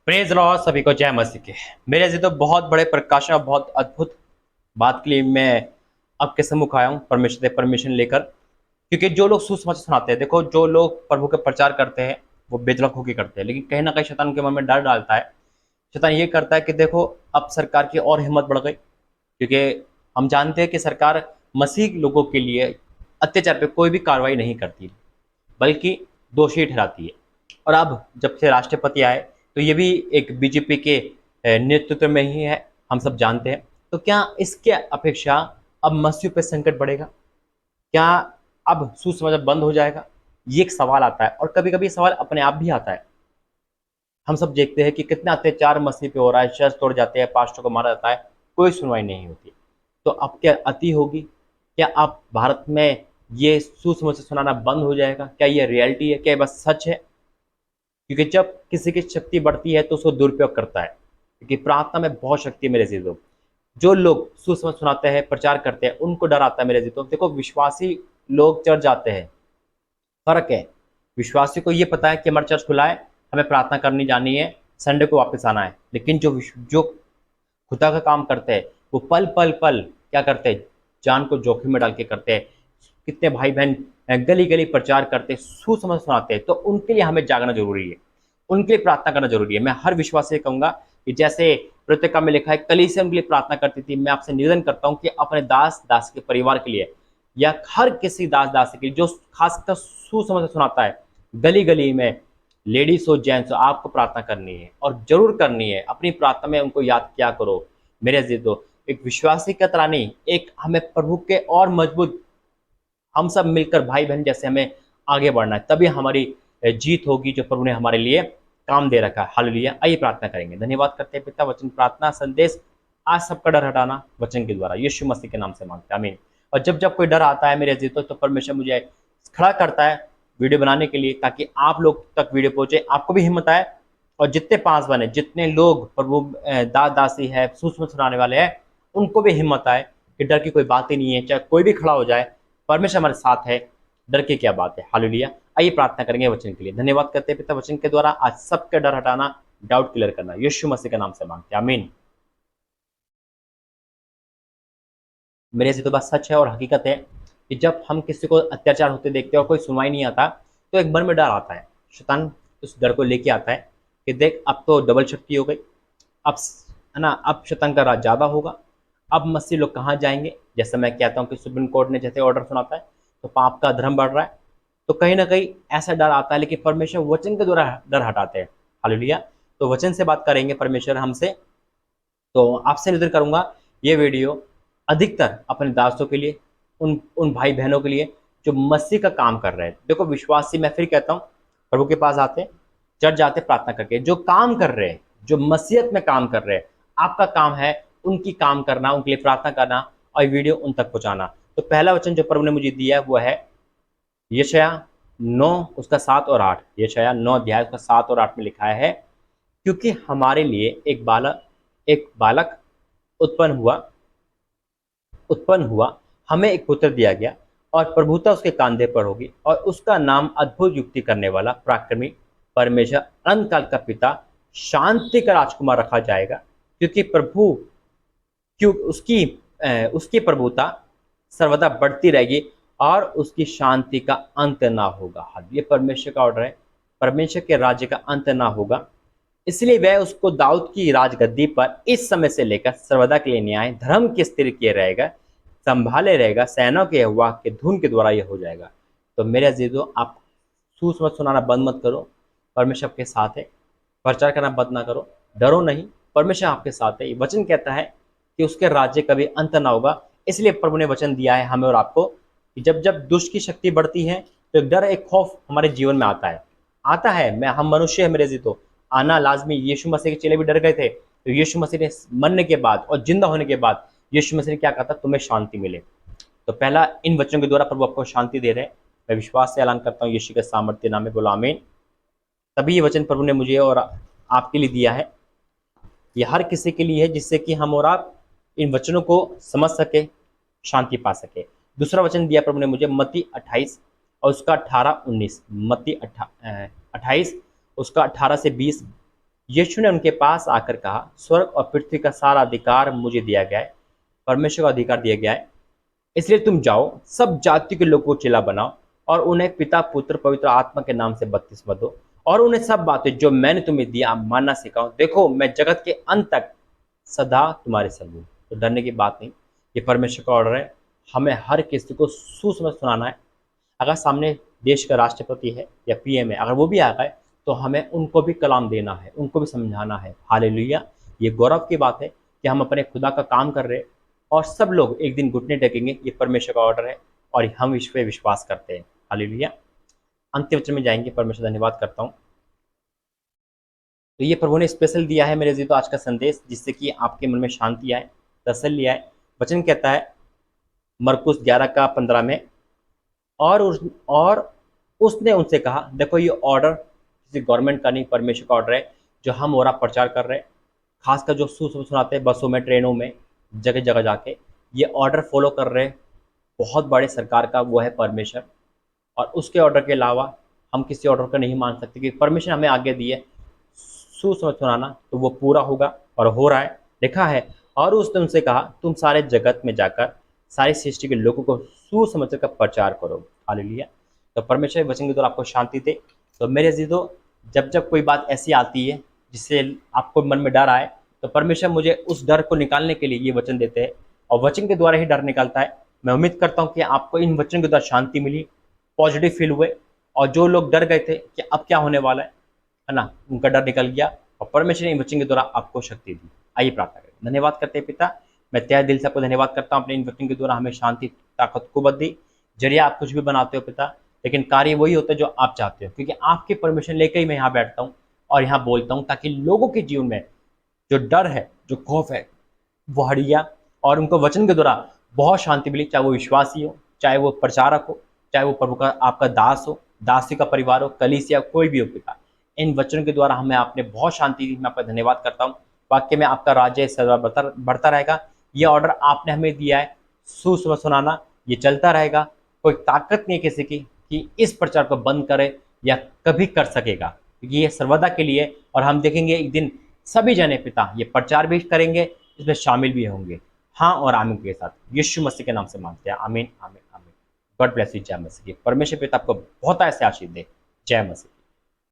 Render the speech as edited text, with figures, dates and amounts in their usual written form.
Praise Lord, सभी को जय मसीह के। मेरे जी तो बहुत बड़े प्रकाशन और बहुत अद्भुत बात के लिए मैं आपके सम्मुख आया हूँ परमेश्वर से परमिशन लेकर। क्योंकि जो लोग सुसमाचार सुनाते हैं, देखो, जो लोग प्रभु के प्रचार करते हैं वो बेधड़क होकर करते हैं, लेकिन कहीं ना कहीं शैतान उनके मन में डर डालता है। शैतान ये करता है कि देखो, अब सरकार की और हिम्मत बढ़ गई, क्योंकि हम जानते हैं कि सरकार मसीह लोगों के लिए अत्याचार पे कोई भी कार्रवाई नहीं करती, बल्कि दोषी ठहराती है। और अब जब से राष्ट्रपति आए, तो ये भी एक बीजेपी के नेतृत्व में ही है, हम सब जानते हैं। तो क्या इसके अपेक्षा अब मसीह पे संकट बढ़ेगा? क्या अब सुसमाचार बंद हो जाएगा? ये एक सवाल आता है, और कभी कभी सवाल अपने आप भी आता है। हम सब देखते हैं कि कितना अत्याचार मसीह पे हो रहा है, चर्च तोड़ जाते हैं, पास्टर को मारा जाता है, कोई सुनवाई नहीं होती। तो अब क्या अति होगी? क्या अब भारत में ये सुसमाचार सुनाना बंद हो जाएगा? क्या ये रियलिटी है? क्या ये बस सच है? क्योंकि जब किसी की शक्ति बढ़ती है तो उसको दुरुपयोग करता है, क्योंकि प्रार्थना में बहुत शक्ति है मेरे जीजों। जो लोग सुसमाचार सुनाते हैं, प्रचार करते हैं, उनको डर आता है मेरे जीजों। देखो, विश्वासी लोग चर्च जाते हैं, फर्क है। विश्वासी को ये पता है कि हमारा चर्च खुला है, हमें प्रार्थना करनी जानी है, संडे को वापस आना है। लेकिन जो खुदा का काम करते हैं, वो पल पल पल क्या करते हैं? जान को जोखिम में डाल के करते हैं। कितने भाई बहन गली गली प्रचार करते हैं, सुसमाचार सुनाते हैं, तो उनके लिए हमें जागना जरूरी है, उनके लिए प्रार्थना करना जरूरी है। मैं हर विश्वासी से कहूंगा कि जैसे पृथका में लिखा है, कलीसिया उनके लिए प्रार्थना करती थी, मैं आपसे निवेदन करता हूँ कि अपने दास दास के परिवार के लिए, या हर किसी दास दासी के लिए जो खासकर सुसमाचार सुनाता है, गली गली में, लेडीज हो जेंट्स हो, आपको प्रार्थना करनी है, और जरूर करनी है। अपनी प्रार्थना में उनको याद किया करो मेरे अजीजों। एक विश्वासी की तरह नहीं, एक हमें प्रभु के और मजबूत, हम सब मिलकर भाई बहन जैसे हमें आगे बढ़ना है, तभी हमारी जीत होगी, जो प्रभु ने हमारे लिए काम दे रखा है। हालेलुया। आइए प्रार्थना करेंगे। धन्यवाद करते हैं पिता, वचन प्रार्थना संदेश आज सबका डर हटाना वचन के द्वारा यीशु मसीह के नाम से मांगते हैं, आमीन। और जब जब कोई डर आता है मेरे अजीजों, तो परमेश्वर मुझे खड़ा करता है वीडियो बनाने के लिए, ताकि आप लोग तक वीडियो पहुंचे, आपको भी हिम्मत आए। और जितने पास बने, जितने लोग प्रभु दास दासी है, सुसमाचार सुनाने वाले हैं, उनको भी हिम्मत आए कि डर की कोई बात ही नहीं है। चाहे कोई भी खड़ा हो जाए, परमेश्वर हमारे साथ है, डर की क्या बात है। हालेलुया। आइए प्रार्थना करेंगे वचन के लिए। धन्यवाद करते हैं पिता, वचन के द्वारा आज सबका डर हटाना, डाउट क्लियर करना, यीशु मसीह के नाम से मांगते हैं, आमीन। मेरे से तो बात सच है और हकीकत है कि जब हम किसी को अत्याचार होते देखते हैं और कोई सुनवाई नहीं आता, तो एक मन में डर आता है। शैतान उस डर को लेके आता है कि देख, अब तो डबल शक्ति हो गई, अब है ना, अब शैतान का राज ज़्यादा होगा, अब मसीह लोग कहाँ जाएंगे। जैसे मैं कहता हूँ कि सुप्रीम कोर्ट ने जैसे ऑर्डर सुनाता है, तो पाप का धर्म बढ़ रहा है, तो कहीं ना कहीं ऐसा डर आता है। लेकिन परमेश्वर वचन के द्वारा डर हटाते हैं। हालेलुया। तो वचन से बात करेंगे परमेश्वर हमसे। तो आपसे निवेदन करूंगा, ये वीडियो अधिकतर अपने दासों के लिए, उन उन भाई बहनों के लिए जो मसीह का काम कर रहे हैं। देखो, विश्वासी, मैं फिर कहता हूँ, प्रभु के पास आते, चर्च जाते, प्रार्थना करके जो काम कर रहे हैं, जो मसीहत में काम कर रहे हैं, आपका काम है उनकी काम करना, उनके लिए प्रार्थना करना, और वीडियो उन तक पहुंचाना। तो पहला वचन जो प्रभु ने मुझे दिया है वो है यशायाह 9 उसका 7 और 8। यशायाह 9 अध्याय उसका 7 और 8 में लिखा है, क्योंकि हमारे लिए एक बालक उत्पन्न हुआ, हमें एक पुत्र दिया गया, और प्रभुता उसके कांधे पर होगी, और उसका नाम अद्भुत युक्ति करने वाला, पराक्रमी, परमेश्वर, अनंत काल का पिता, शांति का राजकुमार रखा जाएगा। क्योंकि प्रभु क्यों उसकी प्रभुता सर्वदा बढ़ती रहेगी, और उसकी शांति का अंत ना होगा। हाँ, ये परमेश्वर का ऑर्डर है। परमेश्वर के राज्य का अंत ना होगा, इसलिए वह उसको दाऊद की राजगद्दी पर इस समय से लेकर सर्वदा के लिए न्याय धर्म के स्थिर किए रहेगा, संभाले रहेगा। सेनाओं के यहोवा के धुन के द्वारा यह हो जाएगा। तो मेरे अजीजों, आप सुसमाचार सुनाना बंद मत करो, परमेश्वर आपके साथ है। प्रचार करना बंद ना करो, डरो नहीं, परमेश्वर आपके साथ है। वचन कहता है कि उसके राज्य कभी अंत ना होगा। इसलिए प्रभु ने वचन दिया है हमें और आपको कि जब जब दुष्ट की शक्ति बढ़ती है, तो एक डर, एक खौफ हमारे जीवन में आता है। हम मनुष्य है मेरे जीतो, आना लाजमी। यीशु मसीह के चेले भी डर गए थे, तो यीशु मसीह ने मरने के बाद और जिंदा होने के बाद यीशु मसीह ने क्या कहा था? तुम्हें शांति मिले। तो पहला, इन वचनों के द्वारा प्रभु आपको शांति दे रहे हैं। मैं विश्वास से ऐलान करता हूँ यीशु के सामर्थ्य नाम में, बोला आमीन। तभी ये वचन प्रभु ने मुझे और आपके लिए दिया है। ये हर किसी के लिए है, जिससे कि हम और आप इन वचनों को समझ सके, शांति पा सके। दूसरा वचन दिया प्रभु ने मुझे मत्ती 28 और उसका 18-19। मत्ती 28 उसका 18 से 20, यीशु ने उनके पास आकर कहा, स्वर्ग और पृथ्वी का सारा अधिकार मुझे दिया गया है, परमेश्वर का अधिकार दिया गया है। इसलिए तुम जाओ, सब जाति के लोगों को चेला बनाओ और उन्हें पिता पुत्र पवित्र आत्मा के नाम से बपतिस्मा दो और उन्हें सब बातें जो मैंने तुम्हें दिया मानना सिखाओ। देखो, मैं जगत के अंत तक सदा तुम्हारे संग हूँ। तो डरने की बात नहीं, ये परमेश्वर का ऑर्डर है। हमें हर किसी को सुसमाचार सुनाना है। अगर सामने देश का राष्ट्रपति है या पीएम है, अगर वो भी आ गए तो हमें उनको भी कलाम देना है, उनको भी समझाना है। हालेलुया! ये गौरव की बात है कि हम अपने खुदा का काम कर रहे हैं और सब लोग एक दिन घुटने टेकेंगे। ये परमेश्वर का ऑर्डर है और हम इस पे विश्वास करते हैं। हालेलुया! अंतिम वचन में जाएंगे। परमेश्वर धन्यवाद करता हूँ। तो ये प्रभु ने स्पेशल दिया है मेरे जी तो आज का संदेश, जिससे कि आपके मन में शांति आए, तसल्ली आए। वचन कहता है मरकुस 11 का 15 में, और उसने उनसे कहा, देखो ये ऑर्डर किसी गवर्नमेंट का नहीं, परमेश्वर का ऑर्डर है जो हम हो रहा प्रचार कर रहे हैं। खासकर जो सुसमाचार सुनाते हैं बसों में, ट्रेनों में, जगह जगह जाके ये ऑर्डर फॉलो कर रहे हैं बहुत बड़े सरकार का, वो है परमेश्वर। और उसके ऑर्डर के अलावा हम किसी ऑर्डर को नहीं मान सकते, क्योंकि परमेश्वर हमें आगे दी है सुसमाचार सुनाना, तो वो पूरा होगा और हो रहा है, लिखा है। और उसने उनसे कहा, तुम सारे जगत में जाकर सारी सृष्टि के लोगों को सुसमाचार का प्रचार करो। हालेलुया! तो परमेश्वर वचन के द्वारा आपको शांति दे। तो मेरे अजीजों, जब जब कोई बात ऐसी आती है जिससे आपको मन में डर आए, तो परमेश्वर मुझे उस डर को निकालने के लिए ये वचन देते हैं और वचन के द्वारा ही डर निकलता है। मैं उम्मीद करता हूँ कि आपको इन वचन के द्वारा शांति मिली, पॉजिटिव फील हुए, और जो लोग डर गए थे कि अब क्या होने वाला है ना, उनका डर निकल गया और परमेश्वर ने इन वचन के द्वारा आपको शक्ति दी। आइए प्रार्थना करें। धन्यवाद करते हैं पिता, मैं तहे दिल से आपको धन्यवाद करता हूँ, अपने इन वचन के द्वारा हमें शांति, ताकत, कुव्वत दी। जरिए आप कुछ भी बनाते हो पिता, लेकिन कार्य वही होता है जो आप चाहते हो, क्योंकि आपकी परमिशन लेकर ही मैं यहाँ बैठता हूँ और यहाँ बोलता हूँ, ताकि लोगों के जीवन में जो डर है, जो खौफ है, वो हट गया और उनको वचन के द्वारा बहुत शांति मिली। चाहे वो विश्वासी हो, चाहे वो प्रचारक हो, चाहे वो प्रभु का आपका दास हो, दासी का परिवार हो, कलीसिया, कोई भी हो पिता, इन वचनों के द्वारा हमें आपने बहुत शांति दी। मैं आपका धन्यवाद करता हूँ। वाक्य में आपका राज्य सदा बढ़ता रहेगा। ये ऑर्डर आपने हमें दिया है सुसमाचार सुनाना, ये चलता रहेगा। कोई ताकत नहीं है किसी की कि इस प्रचार को बंद करे या कभी कर सकेगा, क्योंकि ये सर्वदा के लिए। और हम देखेंगे एक दिन सभी जने पिता ये प्रचार भी करेंगे, इसमें शामिल भी होंगे। हाँ और आमीन के साथ यीशु मसीह के नाम से मांगते हैं। आमीन, आमीन, आमीन। God bless you. जय मसीह की। परमेश्वर पिता आपको बहुत ऐसे आशीष दे। जय मसीह।